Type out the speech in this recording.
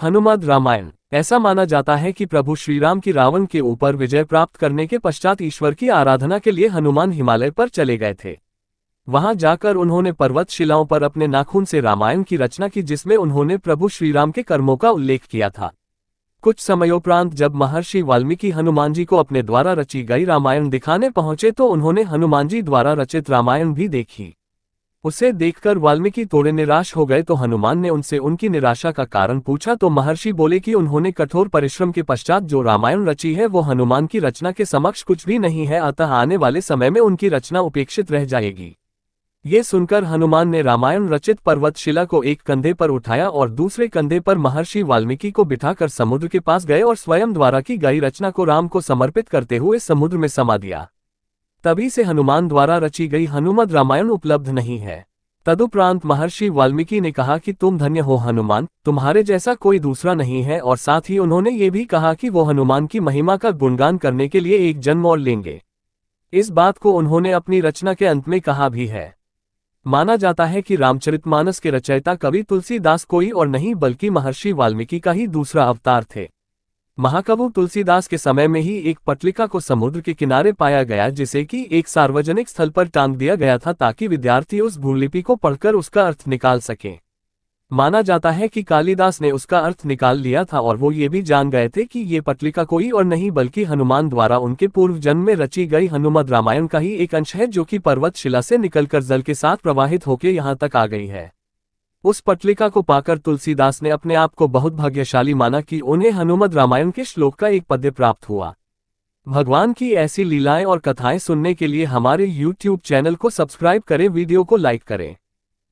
हनुमद रामायण। ऐसा माना जाता है कि प्रभु श्रीराम की रावण के ऊपर विजय प्राप्त करने के पश्चात ईश्वर की आराधना के लिए हनुमान हिमालय पर चले गए थे। वहां जाकर उन्होंने पर्वत शिलाओं पर अपने नाखून से रामायण की रचना की, जिसमें उन्होंने प्रभु श्रीराम के कर्मों का उल्लेख किया था। कुछ समयोपरांत जब महर्षि वाल्मीकि हनुमान जी को अपने द्वारा रची गई रामायण दिखाने पहुंचे तो उन्होंने हनुमान जी द्वारा रचित रामायण भी देखी। उसे देखकर वाल्मीकि थोड़े निराश हो गए तो हनुमान ने उनसे उनकी निराशा का कारण पूछा तो महर्षि बोले कि उन्होंने कठोर परिश्रम के पश्चात जो रामायण रची है वो हनुमान की रचना के समक्ष कुछ भी नहीं है, अतः आने वाले समय में उनकी रचना उपेक्षित रह जाएगी। ये सुनकर हनुमान ने रामायण रचित पर्वतशिला को एक कंधे पर उठाया और दूसरे कंधे पर महर्षि वाल्मीकि को बिठाकर समुद्र के पास गए और स्वयं द्वारा की गई रचना को राम को समर्पित करते हुए समुद्र में समा दिया। तभी से हनुमान द्वारा रची गई हनुमद रामायण उपलब्ध नहीं है। तदुपरांत महर्षि वाल्मीकि ने कहा कि तुम धन्य हो हनुमान, तुम्हारे जैसा कोई दूसरा नहीं है, और साथ ही उन्होंने ये भी कहा कि वो हनुमान की महिमा का गुणगान करने के लिए एक जन्म और लेंगे। इस बात को उन्होंने अपनी रचना के अंत में कहा भी है। माना जाता है कि रामचरितमानस के रचयिता कवि तुलसीदास कोई और नहीं बल्कि महर्षि वाल्मीकि का ही दूसरा अवतार थे। महाकवि तुलसीदास के समय में ही एक पट्टिका को समुद्र के किनारे पाया गया, जिसे कि एक सार्वजनिक स्थल पर टांग दिया गया था ताकि विद्यार्थी उस भूलिपि को पढ़कर उसका अर्थ निकाल सकें। माना जाता है कि कालिदास ने उसका अर्थ निकाल लिया था और वो ये भी जान गए थे कि ये पट्टिका कोई और नहीं बल्कि हनुमान द्वारा उनके पूर्व जन्म में रची गई हनुमद रामायण का ही एक अंश है, जो कि पर्वत शिला से निकलकर जल के साथ प्रवाहित होकर यहाँ तक आ गई है। उस पट्टिका को पाकर तुलसीदास ने अपने आप को बहुत भाग्यशाली माना कि उन्हें हनुमद रामायण के श्लोक का एक पद्य प्राप्त हुआ। भगवान की ऐसी लीलाएं और कथाएं सुनने के लिए हमारे YouTube चैनल को सब्सक्राइब करें, वीडियो को लाइक करें।